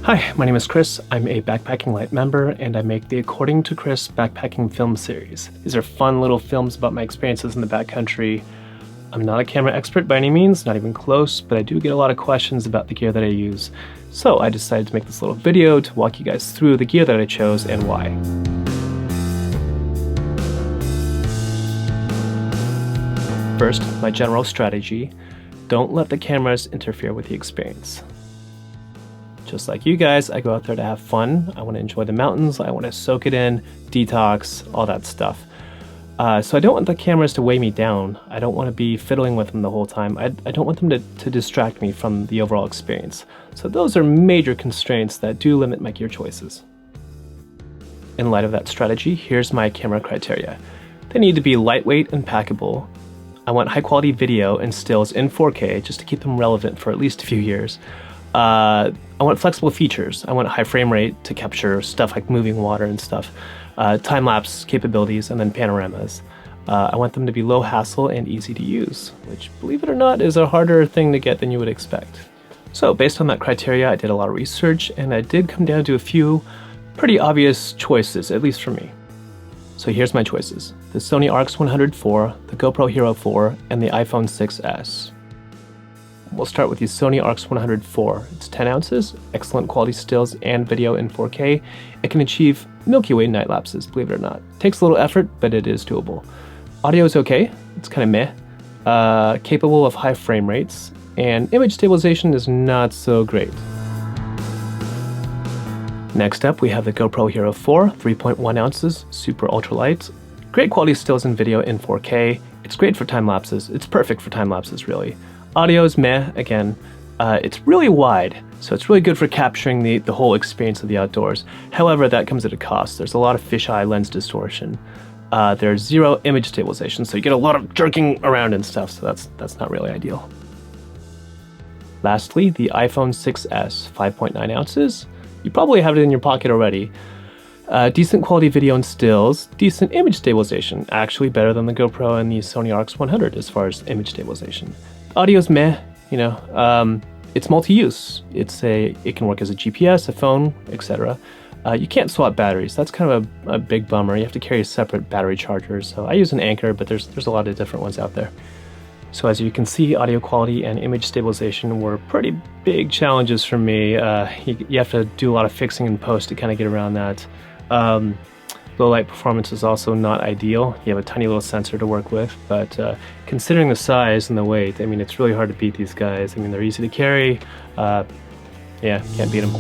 Hi, my name is Chris. I'm a Backpacking Light member, and I make the According to Chris backpacking film series. These are fun little films about my experiences in the backcountry. I'm not a camera expert by any means, not even close, but I do get a lot of questions about the gear that I use. So I decided to make this little video to walk you guys through the gear that I chose and why. First, my general strategy: don't let the cameras interfere with the experience. Just like you guys, I go out there to have fun. I want to enjoy the mountains, I want to soak it in, detox, all that stuff. So I don't want the cameras to weigh me down. I don't want to be fiddling with them the whole time. I don't want them to distract me from the overall experience. So those are major constraints that do limit my gear choices. In light of that strategy, here's my camera criteria. They need to be lightweight and packable. I want high quality video and stills in 4K just to keep them relevant for at least a few years. I want flexible features. I want a high frame rate to capture stuff like moving water and stuff, time-lapse capabilities, and then panoramas. I want them to be low hassle and easy to use, which, believe it or not, is a harder thing to get than you would expect. So based on that criteria, I did a lot of research, and I did come down to a few pretty obvious choices, at least for me. So here's my choices: the Sony RX100 IV, the GoPro Hero 4, and the iPhone 6s. We'll start with the Sony RX100 IV. It's 10 ounces, excellent quality stills and video in 4K. It can achieve Milky Way night lapses, believe it or not. Takes a little effort, but it is doable. Audio is okay, it's kind of meh. Capable of high frame rates, and image stabilization is not so great. Next up, we have the GoPro Hero 4, 3.1 ounces, super ultralight. Great quality stills and video in 4K. It's great for time lapses. It's perfect for time lapses, really. Audio is meh, again. It's really wide, so it's really good for capturing the whole experience of the outdoors. However, that comes at a cost. There's a lot of fisheye lens distortion. There's zero image stabilization, so you get a lot of jerking around and stuff, so that's not really ideal. Lastly, the iPhone 6s, 5.9 ounces. You probably have it in your pocket already. Decent quality video and stills, decent image stabilization, actually better than the GoPro and the Sony RX100 as far as image stabilization. Audio's meh, you know. It's multi-use. It can work as a GPS, a phone, etc. You can't swap batteries. That's kind of a big bummer. You have to carry a separate battery charger. So I use an Anker, but there's a lot of different ones out there. So as you can see, audio quality and image stabilization were pretty big challenges for me. You have to do a lot of fixing in post to kind of get around that. Low light performance is also not ideal. You have a tiny little sensor to work with, but considering the size and the weight, I mean, it's really hard to beat these guys. I mean, they're easy to carry. Yeah, can't beat them.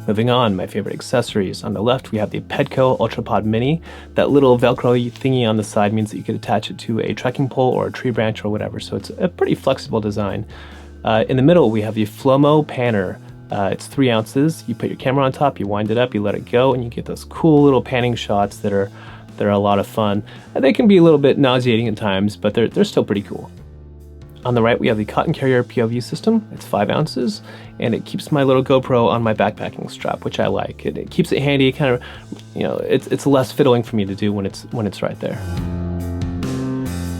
Moving on, my favorite accessories. On the left, we have the Pedco UltraPod Mini. That little Velcro thingy on the side means that you could attach it to a trekking pole or a tree branch or whatever, so it's a pretty flexible design. In the middle, we have the Flomo Panner. It's 3 ounces. You put your camera on top, you wind it up, you let it go, and you get those cool little panning shots that are a lot of fun. They can be a little bit nauseating at times, but they're still pretty cool. On the right, we have the Cotton Carrier POV system. It's 5 ounces, and it keeps my little GoPro on my backpacking strap, which I like. It keeps it handy, kind of, you know, it's less fiddling for me to do when it's right there.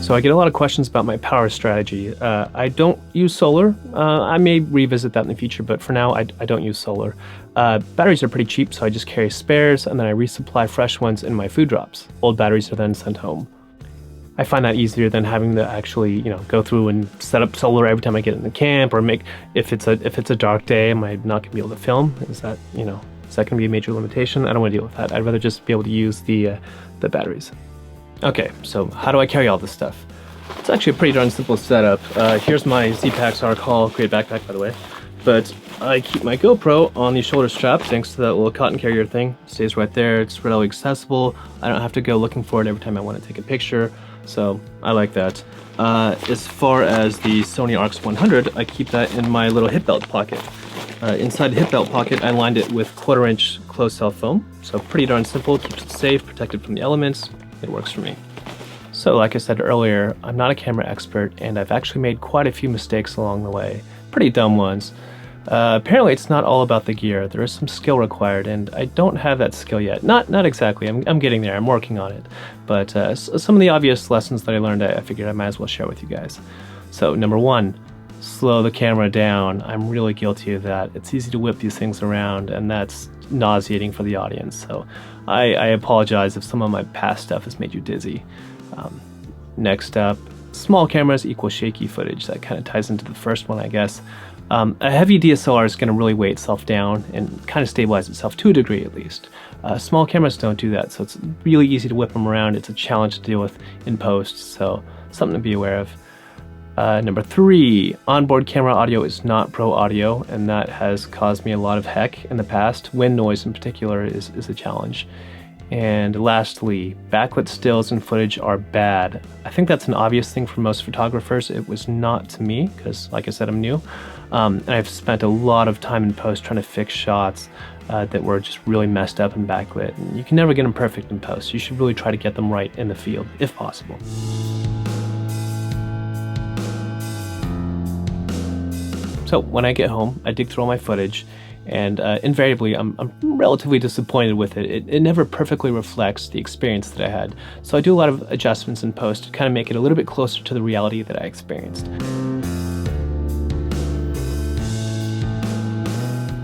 So I get a lot of questions about my power strategy. I don't use solar. I may revisit that in the future, but for now I don't use solar. Batteries are pretty cheap, so I just carry spares, and then I resupply fresh ones in my food drops. Old batteries are then sent home. I find that easier than having to actually, you know, go through and set up solar every time I get in the camp, or if it's a dark day, am I not gonna be able to film? Is that gonna be a major limitation? I don't want to deal with that. I'd rather just be able to use the batteries. Okay, so how do I carry all this stuff? It's actually a pretty darn simple setup. Here's my Z-Packs Arc Haul, great backpack by the way. But I keep my GoPro on the shoulder strap thanks to that little cotton carrier thing. It stays right there, it's readily accessible. I don't have to go looking for it every time I want to take a picture, so I like that. As far as the Sony RX100, I keep that in my little hip belt pocket. Inside the hip belt pocket, I lined it with 1/4 inch closed cell foam, so pretty darn simple, keeps it safe, protected from the elements. It works for me. So like I said earlier, I'm not a camera expert, and I've actually made quite a few mistakes along the way. Pretty dumb ones. Apparently it's not all about the gear. There is some skill required, and I don't have that skill yet. Not exactly. I'm getting there. I'm working on it. But some of the obvious lessons that I learned, I figured I might as well share with you guys. So number one, slow the camera down. I'm really guilty of that. It's easy to whip these things around, and that's nauseating for the audience. So I apologize if some of my past stuff has made you dizzy. Next up, small cameras equal shaky footage. That kind of ties into the first one, I guess. A heavy DSLR is going to really weigh itself down and kind of stabilize itself to a degree at least. Small cameras don't do that, so it's really easy to whip them around. It's a challenge to deal with in post, so something to be aware of. Number 3, onboard camera audio is not pro audio, and that has caused me a lot of heck in the past. Wind noise in particular is a challenge. And lastly, backlit stills and footage are bad. I think that's an obvious thing for most photographers. It was not to me, because like I said, I'm new. And I've spent a lot of time in post trying to fix shots that were just really messed up in backlit. And you can never get them perfect in post. You should really try to get them right in the field, if possible. So when I get home, I dig through all my footage, and invariably I'm relatively disappointed with it. It never perfectly reflects the experience that I had. So I do a lot of adjustments in post to kind of make it a little bit closer to the reality that I experienced.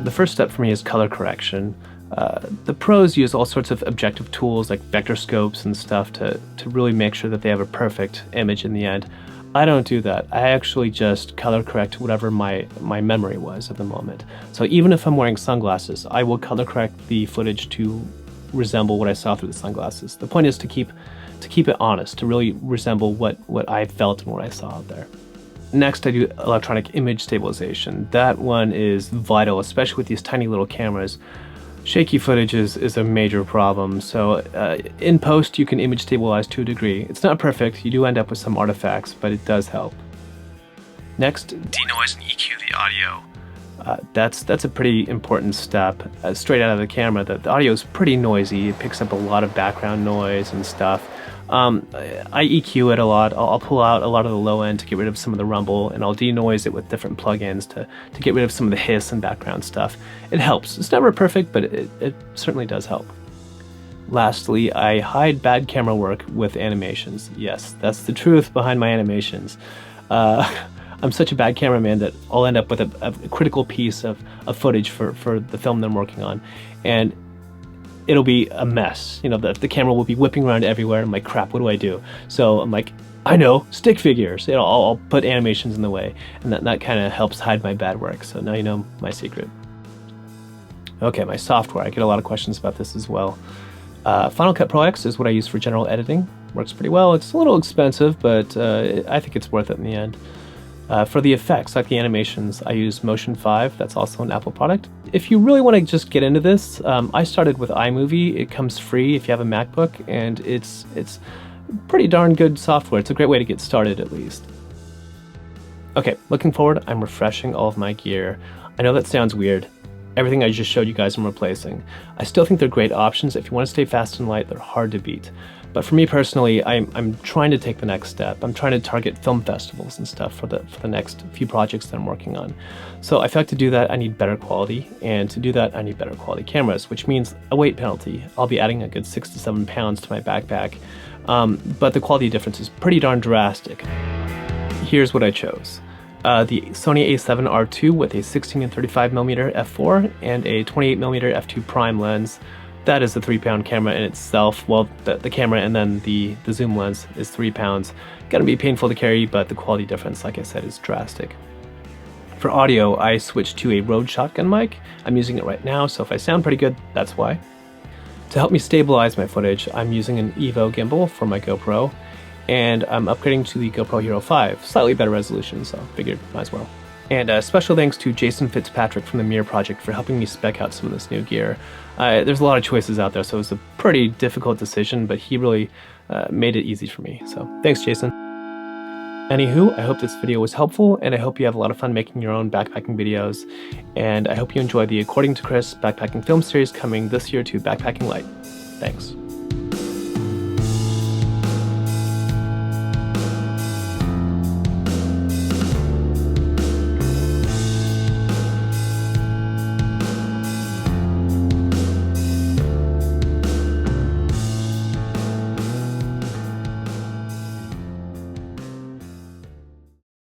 The first step for me is color correction. The pros use all sorts of objective tools like vector scopes and stuff to really make sure that they have a perfect image in the end. I don't do that. I actually just color correct whatever my memory was at the moment. So even if I'm wearing sunglasses, I will color correct the footage to resemble what I saw through the sunglasses. The point is to keep it honest, to really resemble what I felt and what I saw out there. Next, I do electronic image stabilization. That one is vital, especially with these tiny little cameras. Shaky footage is a major problem, so in post you can image stabilize to a degree. It's not perfect, you do end up with some artifacts, but it does help. Next, denoise and EQ the audio. That's a pretty important step. Straight out of the camera, the audio is pretty noisy. It picks up a lot of background noise and stuff. I EQ it a lot. I'll pull out a lot of the low end to get rid of some of the rumble, and I'll denoise it with different plugins to get rid of some of the hiss and background stuff. It helps. It's never perfect, but it certainly does help. Lastly, I hide bad camera work with animations. Yes, that's the truth behind my animations. I'm such a bad cameraman that I'll end up with a critical piece of footage for the film that I'm working on, and it'll be a mess. You know, the camera will be whipping around everywhere. I'm like, crap, what do I do? So I'm like, I know, stick figures. You know, I'll put animations in the way, and that kind of helps hide my bad work. So now you know my secret. Okay, my software. I get a lot of questions about this as well. Final Cut Pro X is what I use for general editing. Works pretty well. It's a little expensive, but I think it's worth it in the end. For the effects, like the animations, I use Motion 5. That's also an Apple product. If you really want to just get into this, I started with iMovie. It comes free if you have a MacBook, and it's pretty darn good software. It's a great way to get started, at least. Okay, looking forward, I'm refreshing all of my gear. I know that sounds weird. Everything I just showed you guys I'm replacing. I still think they're great options. If you want to stay fast and light, they're hard to beat. But for me personally, I'm trying to take the next step. I'm trying to target film festivals and stuff for the next few projects that I'm working on. So I feel like to do that, I need better quality, and to do that, I need better quality cameras, which means a weight penalty. I'll be adding a good 6 to 7 pounds to my backpack, but the quality difference is pretty darn drastic. Here's what I chose. The Sony a7R II with a 16 and 35mm f4 and a 28mm f2 prime lens. That is a 3-pound camera in itself. Well, the camera and then the zoom lens is 3 pounds. Gonna be painful to carry, but the quality difference, like I said, is drastic. For audio, I switched to a Rode shotgun mic. I'm using it right now, so if I sound pretty good, that's why. To help me stabilize my footage, I'm using an Evo gimbal for my GoPro, and I'm upgrading to the GoPro Hero 5. Slightly better resolution, so figured might as well. And special thanks to Jason Fitzpatrick from the Mirror Project for helping me spec out some of this new gear. There's a lot of choices out there, so it was a pretty difficult decision, but he really made it easy for me. So thanks, Jason. Anywho, I hope this video was helpful, and I hope you have a lot of fun making your own backpacking videos. And I hope you enjoy the According to Chris backpacking film series coming this year to Backpacking Light. Thanks.